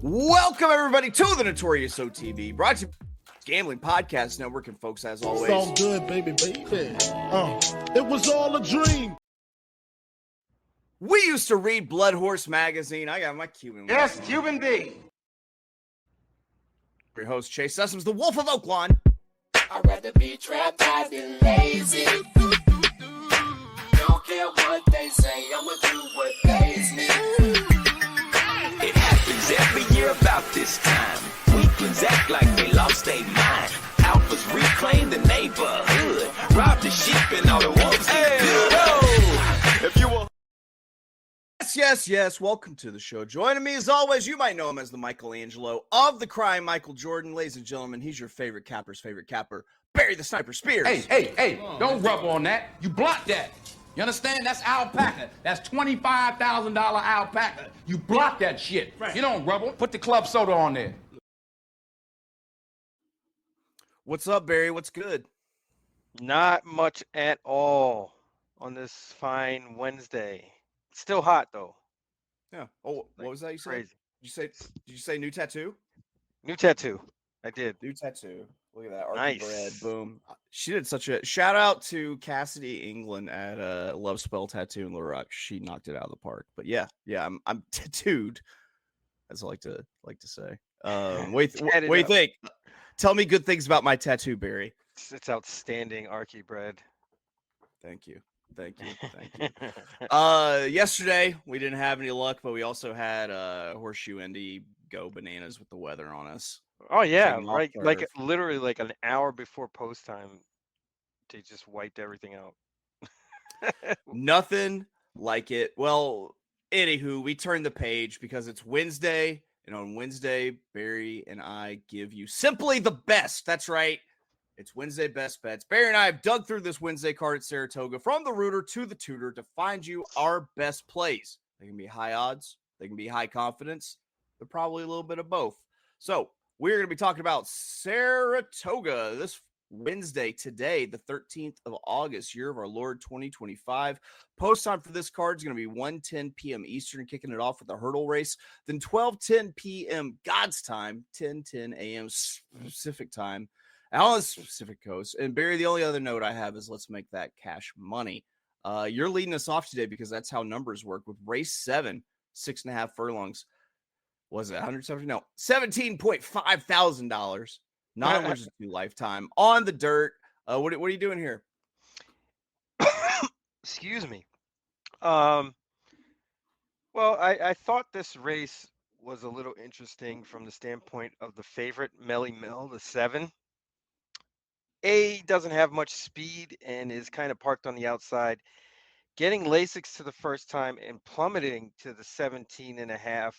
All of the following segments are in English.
Welcome, everybody, to the Notorious OTB, brought to you by Gambling Podcast Network. And, folks, as always, it's all good, baby. It was all a dream. We used to read Blood Horse magazine. I got my Cuban. Yes, Cuban B. Your host, Chase Sessoms, the Wolf of Oaklawn. I'd rather be trapped than lazy. Don't care what they say, I'ma do what they say. It happens every year about this time. Weaklings act like they lost their mind. Alphas reclaim the neighborhood. Rob the sheep and all the wolves get good. Oh, if you will. Yes. Welcome to the show. Joining me, as always, you might know him as the Michelangelo of the crime, Michael Jordan. Ladies and gentlemen, he's your favorite capper's favorite capper, Barry the Sniper Spears. Hey, don't rub on that. You block that. You understand? That's alpaca. That's $25,000 alpaca. You block that shit. Right. You don't rubble. Put the club soda on there. What's up, Barry? What's good? Not much at all on this fine Wednesday. Still hot though. Yeah. Oh, what was that you said? Crazy. Did you say new tattoo? New tattoo. I did. New tattoo. Look at that. Arky Nice. Bread. Boom. She did such a shout out to Cassidy England at Love Spell Tattoo in Little Rock. She knocked it out of the park. But yeah, I'm tattooed, as I like to say. What do you think? Tell me good things about my tattoo, Barry. It's outstanding, Arky Bread. Thank you. Yesterday we didn't have any luck, but we also had Horseshoe Indy go bananas with the weather on us. Oh yeah, right. Like literally like an hour before post time, they just wiped everything out. Nothing like it. Well, anywho, we turned the page because it's Wednesday, and on Wednesday, Barry and I give you simply the best. That's right. It's Wednesday Best Bets. Barry and I have dug through this Wednesday card at Saratoga from the rooter to the tutor to find you our best plays. They can be high odds. They can be high confidence. They're probably a little bit of both. So we're going to be talking about Saratoga this Wednesday, today, the 13th of August, year of our Lord 2025. Post time for this card is going to be 1:10 p.m. Eastern, kicking it off with the hurdle race. Then 12:10 p.m. God's time, 10:10 a.m. Pacific time. On the Pacific Coast. And Barry, the only other note I have is let's make that cash money. You're leading us off today because that's how numbers work. With race 7, 6.5 furlongs. Was it 170? No, $17.5 thousand. Not emergency lifetime on the dirt. What are you doing here? Excuse me. Well, I thought this race was a little interesting from the standpoint of the favorite, Melly Mel, the 7. Doesn't have much speed and is kind of parked on the outside. Getting Lasix to the first time and plummeting to the $17,500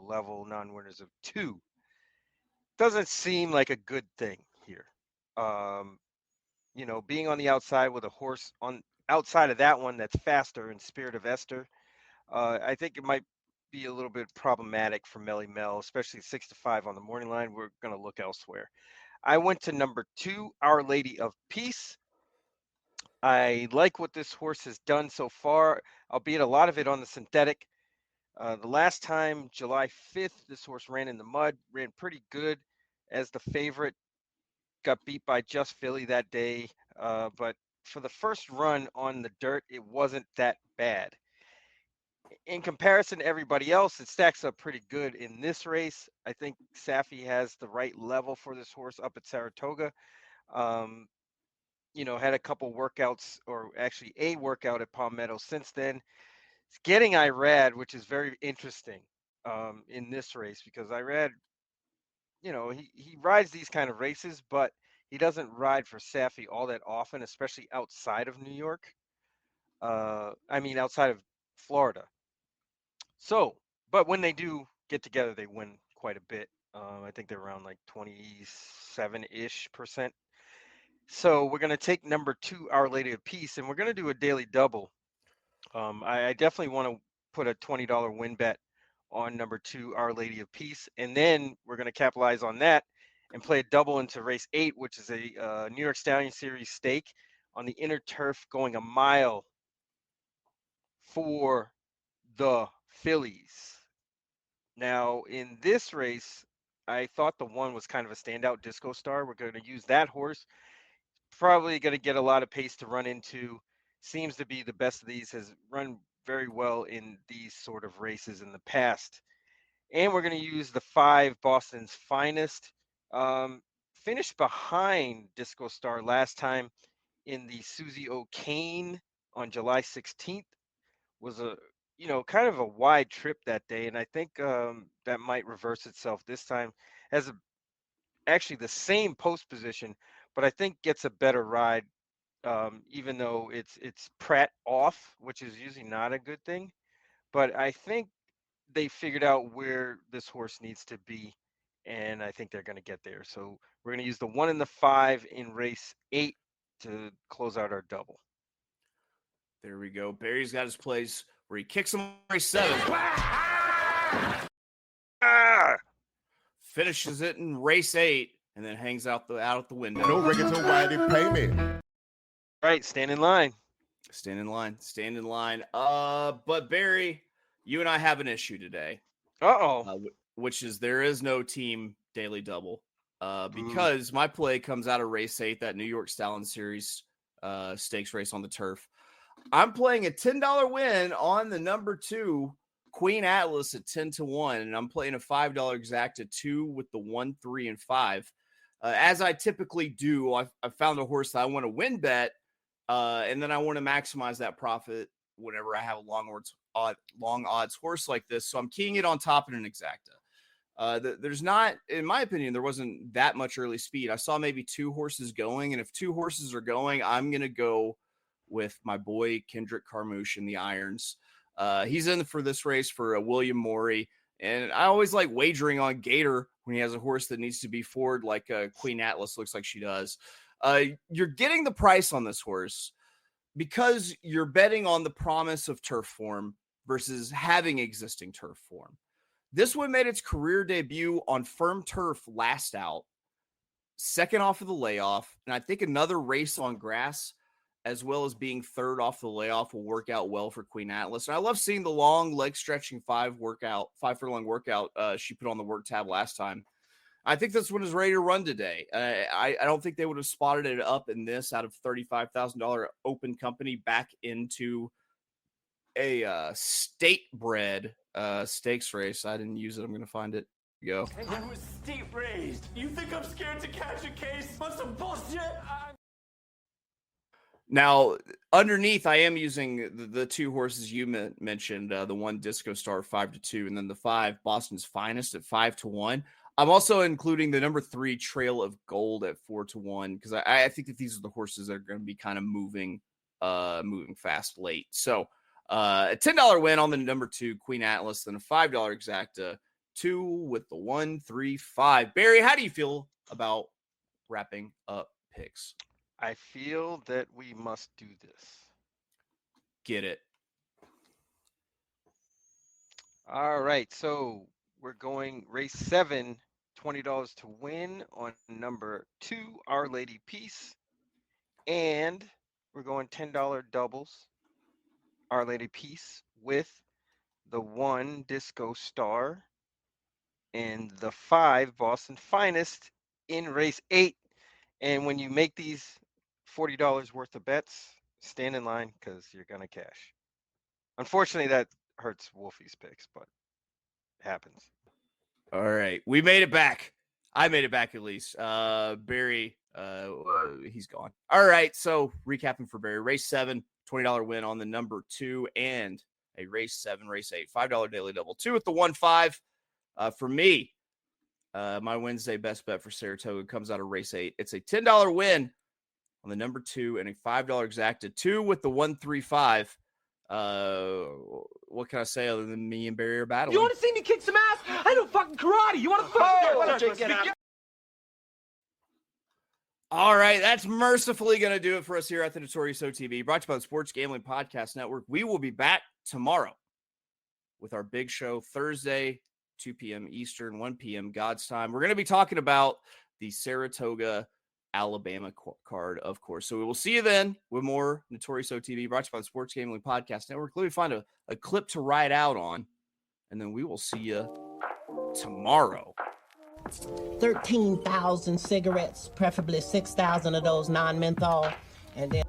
level, non-winners of 2. Doesn't seem like a good thing here. Being on the outside with a horse on outside of that one that's faster in Spirit of Esther, I think it might be a little bit problematic for Melly Mel, especially 6-5 on the morning line. We're going to look elsewhere. I went to number 2, Our Lady of Peace. I like what this horse has done so far, albeit a lot of it on the synthetic. The last time, July 5th, this horse ran in the mud, ran pretty good as the favorite. Got beat by Just Philly that day. But for the first run on the dirt, it wasn't that bad. In comparison to everybody else, it stacks up pretty good in this race. I think Safi has the right level for this horse up at Saratoga. Had a couple workouts, or actually a workout at Palmetto since then. It's getting Irad, which is very interesting in this race because Irad, he rides these kind of races, but he doesn't ride for Safi all that often, especially outside of New York. Outside of Florida. So, but when they do get together, they win quite a bit. I think they're around like 27-ish%. So we're going to take number 2, Our Lady of Peace, and we're going to do a daily double. I definitely want to put a $20 win bet on number 2, Our Lady of Peace, and then we're going to capitalize on that and play a double into race 8, which is a New York Stallion Series stake on the inner turf, going a mile for the Phillies. Now, in this race, I thought the 1 was kind of a standout, Disco Star. We're going to use that horse. Probably going to get a lot of pace to run into. Seems to be the best of these, has run very well in these sort of races in the past. And we're going to use the 5, Boston's Finest. Finished behind Disco Star last time in the Susie O'Kane on July 16th. Was a kind of a wide trip that day, and I think that might reverse itself this time. Has actually the same post position, but I think gets a better ride, even though it's Pratt off, which is usually not a good thing. But I think they figured out where this horse needs to be, and I think they're going to get there. So we're going to use the 1 and the 5 in race 8 to close out our double. There we go. Barry's got his place where he kicks him on race 7. Finishes it in race 8, and then hangs out the window. No regulatory payment. Right, stand in line. Stand in line. But Barry, you and I have an issue today. Which is there is no team daily double. Because my play comes out of race 8, that New York Stallion Series stakes race on the turf. I'm playing a $10 win on the number 2 Queen Atlas at 10-1, and I'm playing a $5 exacta 2 with the 1, 3, and 5. As I typically do, I found a horse that I want to win bet, and then I want to maximize that profit whenever I have a long odds horse like this. So I'm keying it on top in an exacta. There's not, in my opinion, there wasn't that much early speed. I saw maybe 2 horses going, and if 2 horses are going, I'm going to go with my boy Kendrick Carmouche in the irons. He's in for this race for William Morey, and I always like wagering on Gator when he has a horse that needs to be forward like Queen Atlas looks like she does. You're getting the price on this horse because you're betting on the promise of turf form versus having existing turf form. This one made its career debut on firm turf last out, second off of the layoff, and I think another race on grass, as well as being third off the layoff, will work out well for Queen Atlas. And I love seeing the long leg stretching 5 furlong workout she put on the work tab last time. I think this one is ready to run today. I don't think they would have spotted it up in this out of $35,000 open company back into a state-bred stakes race. I didn't use it. I'm going to find it. Go. I was state raised. You think I'm scared to catch a case on some bullshit? Now, underneath, I am using the 2 horses you mentioned, the 1 Disco Star 5-2, and then the 5 Boston's Finest at 5-1. I'm also including the number 3 Trail of Gold at 4-1 because I think that these are the horses that are going to be kind of moving fast late. So a $10 win on the number 2 Queen Atlas, then a $5 exacta 2 with the 1, 3, 5. Barry, how do you feel about wrapping up picks? I feel that we must do this. Get it. All right, so we're going race 7, $20 to win on number 2, Our Lady Peace. And we're going $10 doubles, Our Lady Peace, with the 1 Disco Star and the 5 Boston Finest in race 8. And when you make these $40 worth of bets, stand in line because you're going to cash. Unfortunately, that hurts Wolfie's picks, but it happens. All right. We made it back. I made it back at least. Barry, he's gone. All right. So recapping for Barry, race 7, $20 win on the number 2 and a race 7, race 8, $5 daily double 2 with the 1-5. For me, my Wednesday best bet for Saratoga comes out of race 8. It's a $10 win on the number 2 and a $5 exacta 2 with the 1-3-5. What can I say other than me and Barry are battling? You want to see me kick some ass? I know fucking karate. You want to fucking All right, that's mercifully going to do it for us here at the Notorious OTB, brought to you by the Sports Gambling Podcast Network. We will be back tomorrow with our big show Thursday, 2 p.m. Eastern, 1 p.m. God's time. We're going to be talking about the Saratoga, Alabama card, of course. So we will see you then with more Notorious OTB, brought to you by the Sports Gambling Podcast Network. Let me find a clip to ride out on, and then we will see you tomorrow. 13,000 cigarettes, preferably 6,000 of those non-menthol, and then